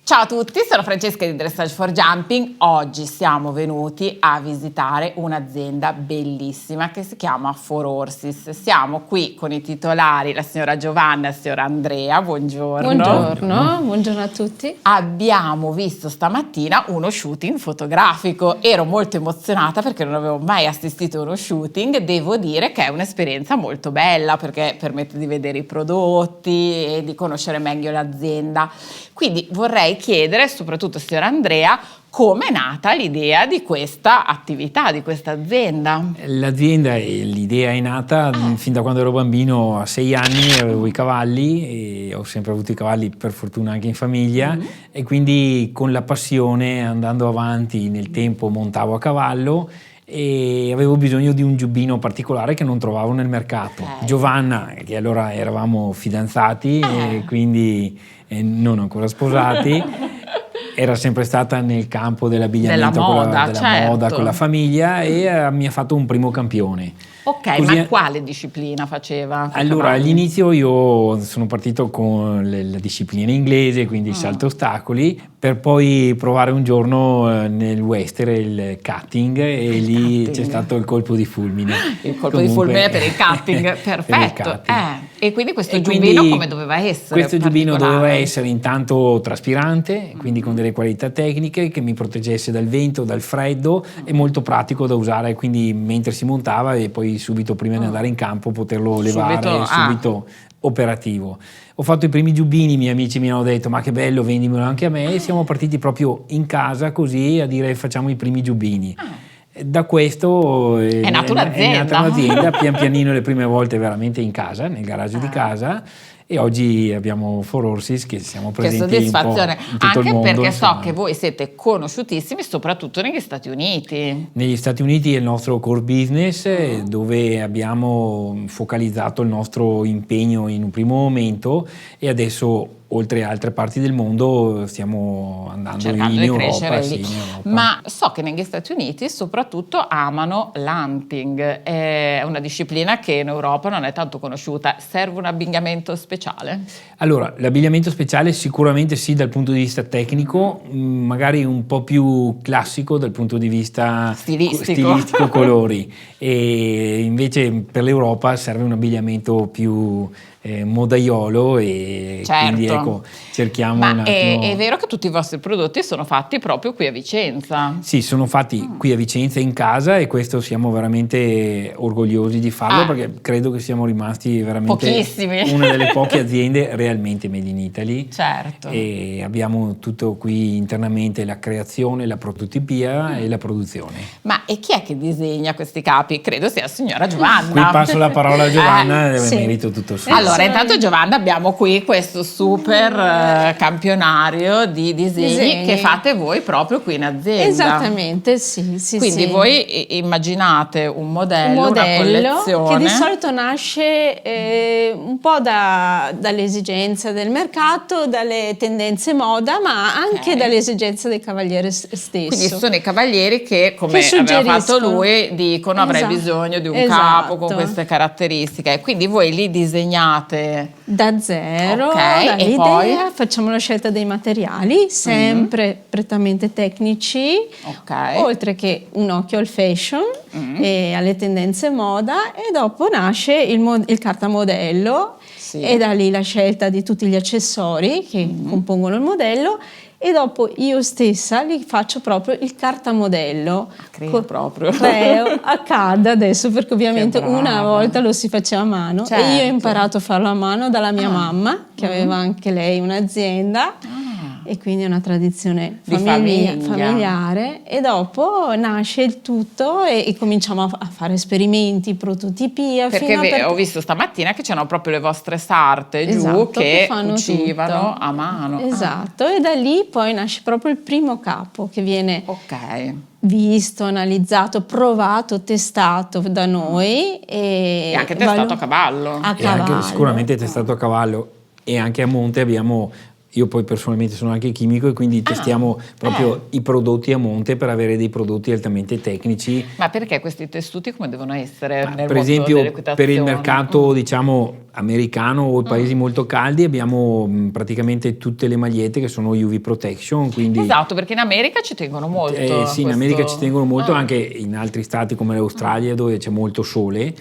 Ciao a tutti, sono Francesca di Dressage for Jumping. Oggi siamo venuti a visitare un'azienda bellissima che si chiama Four Horses. Siamo qui con i titolari, la signora Giovanna e la signora Andrea. Buongiorno. Buongiorno a tutti. Abbiamo visto stamattina uno shooting fotografico. Ero molto emozionata perché non avevo mai assistito a uno shooting. Devo dire che è un'esperienza molto bella perché permette di vedere i prodotti e di conoscere meglio l'azienda. Quindi vorrei chiedere, soprattutto a signora Andrea, come è nata l'idea di questa attività, di questa azienda? L'idea è nata fin da quando ero bambino. A 6 anni avevo i cavalli e ho sempre avuto i cavalli, per fortuna, anche in famiglia, e quindi con la passione, andando avanti nel tempo, montavo a cavallo e avevo bisogno di un giubbino particolare che non trovavo nel mercato. Okay. Giovanna, che allora eravamo fidanzati e quindi non ancora sposati, era sempre stata nel campo dell'abbigliamento, della moda con la famiglia, e mi ha fatto un primo campione. Ok, Così, ma quale disciplina faceva? Allora, all'inizio io sono partito con la disciplina inglese, quindi il salto ostacoli, per poi provare un giorno nel western il cutting, e lì c'è stato il colpo di fulmine. Il colpo di fulmine per il cutting, perfetto. Per il cutting. E quindi questo giubbino come doveva essere? Questo giubbino doveva essere intanto traspirante, quindi con delle qualità tecniche, che mi proteggesse dal vento, dal freddo, e molto pratico da usare, quindi mentre si montava e poi subito prima di andare in campo poterlo levare subito operativo. Ho fatto i primi giubbini, i miei amici mi hanno detto: ma che bello, vendimelo anche a me, e siamo partiti proprio in casa così a dire facciamo i primi giubbini. Da questo è nata un'azienda. Pian pianino, le prime volte veramente in casa, nel garage di casa, e oggi abbiamo Four Horses che siamo presenti in tutto anche il mondo, perché insomma. So che voi siete conosciutissimi soprattutto negli Stati Uniti. Negli Stati Uniti è il nostro core business, dove abbiamo focalizzato il nostro impegno in un primo momento, e adesso oltre a altre parti del mondo stiamo andando in Europa, in Europa. Ma so che negli Stati Uniti soprattutto amano l'hunting, è una disciplina che in Europa non è tanto conosciuta. Serve un abbigliamento speciale? Allora, l'abbigliamento speciale sicuramente sì, dal punto di vista tecnico, magari un po' più classico dal punto di vista stilistico colori, e invece per l'Europa serve un abbiliamento più modaiolo, e quindi ecco, cerchiamo un attimo. È vero che tutti i vostri prodotti sono fatti proprio qui a Vicenza? Sì, sono fatti qui a Vicenza in casa, e questo siamo veramente orgogliosi di farlo, perché credo che siamo rimasti veramente pochissimi, una delle poche aziende realmente made in Italy. Certo. E abbiamo tutto qui internamente: la creazione, la prototipia e la produzione. Ma e chi è che disegna questi capi? Credo sia la signora Giovanna. Qui passo la parola a Giovanna, merito tutto suo. Allora, intanto Giovanna, abbiamo qui questo super campionario di disegni che fate voi proprio qui in azienda. Esattamente, sì. Quindi voi immaginate un modello, una collezione che di solito nasce un po' dalle esigenze del mercato, dalle tendenze moda, ma anche dalle esigenze del cavaliere stesso. Quindi sono i cavalieri che, come aveva fatto lui, dicono avrei bisogno di un capo con queste caratteristiche. Quindi voi li disegnate da zero, dall'idea, poi facciamo la scelta dei materiali, sempre prettamente tecnici, oltre che un occhio al fashion e alle tendenze moda, e dopo nasce il cartamodello, e da lì la scelta di tutti gli accessori che compongono il modello, e dopo io stessa li faccio proprio il cartamodello. Creo a CAD adesso, perché ovviamente una volta lo si faceva a mano, e io ho imparato a farlo a mano dalla mia mamma, che aveva anche lei un'azienda, e quindi è una tradizione familiare, e dopo nasce il tutto e cominciamo a fare esperimenti, prototipia. Perché ho visto stamattina che c'erano proprio le vostre sarte giù che cucivano a mano. Esatto, e da lì poi nasce proprio il primo capo che viene visto, analizzato, provato, testato da noi, e anche testato a cavallo. Anche sicuramente testato a cavallo, e anche a monte abbiamo io poi personalmente sono anche chimico e quindi testiamo proprio i prodotti a monte per avere dei prodotti altamente tecnici. Ma perché questi tessuti come devono essere nel per mondo esempio dell'equitazione? per il mercato diciamo americano o i paesi molto caldi abbiamo praticamente tutte le magliette che sono UV protection, quindi esatto, perché in America ci tengono molto. sì, in America ci tengono molto, anche in altri stati come l'Australia dove c'è molto sole,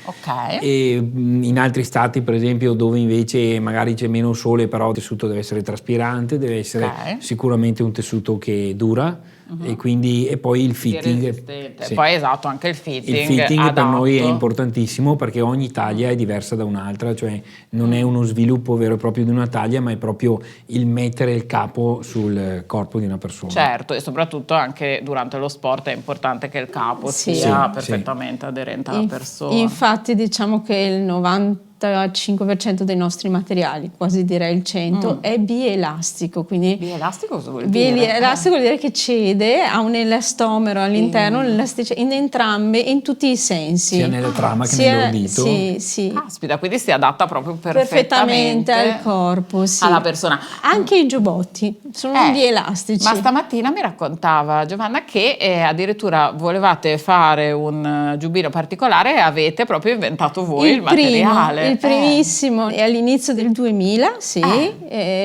e in altri stati per esempio dove invece magari c'è meno sole, però il tessuto deve essere traspirante, deve essere sicuramente un tessuto che dura. E quindi e poi il fitting, sì. Poi esatto, anche il fitting. Il fitting per noi è importantissimo perché ogni taglia è diversa da un'altra, cioè non è uno sviluppo vero e proprio di una taglia, ma è proprio il mettere il capo sul corpo di una persona. Certo, e soprattutto anche durante lo sport è importante che il capo sia perfettamente aderente alla persona. Infatti diciamo che il 95% dei nostri materiali, quasi direi il 100%, è bielastico. Quindi bielastico cosa vuol dire? Bielastico vuol dire che cede, ha un elastomero all'interno, in entrambe, in tutti i sensi. Sia nella trama che nell'ordito. Sì. Caspita, quindi si adatta proprio perfettamente al corpo, alla persona. Anche i giubbotti sono bielastici. Ma stamattina mi raccontava Giovanna che addirittura volevate fare un giubbino particolare e avete proprio inventato voi il materiale. Il primissimo, e all'inizio del 2000,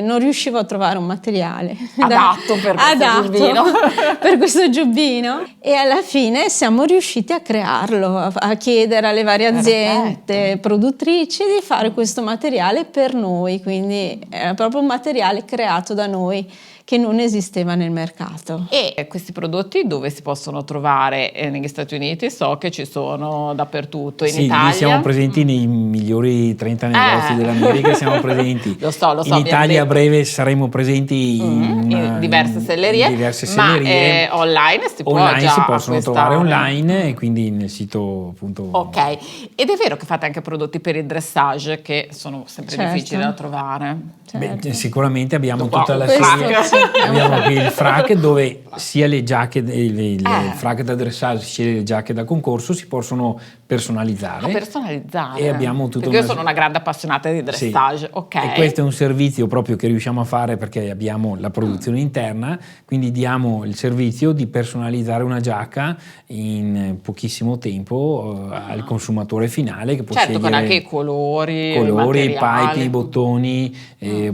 non riuscivo a trovare un materiale adatto per questo giubbino e alla fine siamo riusciti a crearlo, a chiedere alle varie aziende produttrici di fare questo materiale per noi, quindi era proprio un materiale creato da noi che non esisteva nel mercato. E questi prodotti dove si possono trovare? Negli Stati Uniti so che ci sono dappertutto, in Italia? Sì, siamo presenti nei migliori 30 negozi dell'America, siamo presenti. Lo so, in Italia a breve saremo presenti in diverse sellerie, ma online si può online già si possono trovare online e Mm. quindi nel sito appunto. Ok, ed è vero che fate anche prodotti per il dressage che sono sempre difficili da trovare? Beh, sicuramente abbiamo tutta la serie. Abbiamo qui il frac dove sia le giacche, il frac da dressage sia le giacche da concorso si possono personalizzare. E abbiamo tutto. Perché io sono una grande appassionata di dressage. Sì. Ok. E questo è un servizio proprio che riusciamo a fare perché abbiamo la produzione interna, quindi diamo il servizio di personalizzare una giacca in pochissimo tempo al consumatore finale che può scegliere con anche i colori, i pipe, i bottoni,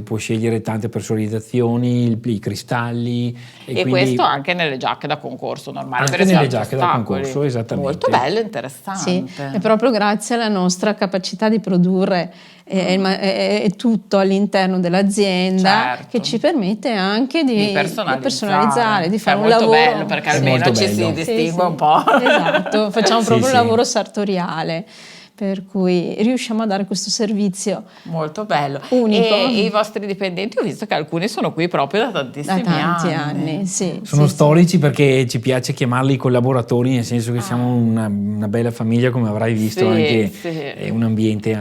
può scegliere tante personalizzazioni, i cristalli. E quindi, questo anche nelle giacche da concorso normali. Anche nelle giacche da concorso, esattamente. Molto bello, interessante. Sì, è proprio grazie alla nostra capacità di produrre tutto all'interno dell'azienda che ci permette anche di personalizzare, di fare un lavoro bello, perché almeno ci si distingue un po'. Esatto, facciamo proprio un lavoro sartoriale, per cui riusciamo a dare questo servizio molto bello, unico. E i vostri dipendenti, ho visto che alcuni sono qui proprio da tantissimi anni. Sono storici perché ci piace chiamarli collaboratori, nel senso che siamo una bella famiglia, come avrai visto, è un ambiente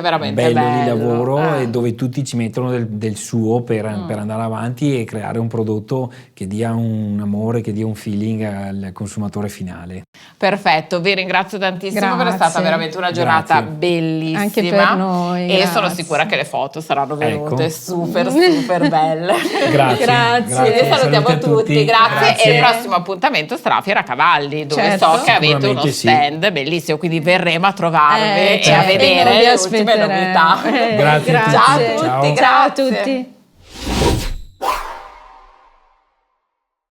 veramente bello di lavoro e dove tutti ci mettono del suo per andare avanti e creare un prodotto che dia un amore, che dia un feeling al consumatore finale. Perfetto, vi ringrazio tantissimo per essere stata veramente una giornata bellissima. Anche per noi. E sono sicura che le foto saranno venute super belle. Grazie. E salutiamo tutti. Grazie. E il prossimo appuntamento sarà a Fiera Cavalli, dove so che avete uno stand bellissimo, quindi verremo a trovarvi e a vedere le ultime novità. Grazie. Ciao a tutti. Ciao a tutti.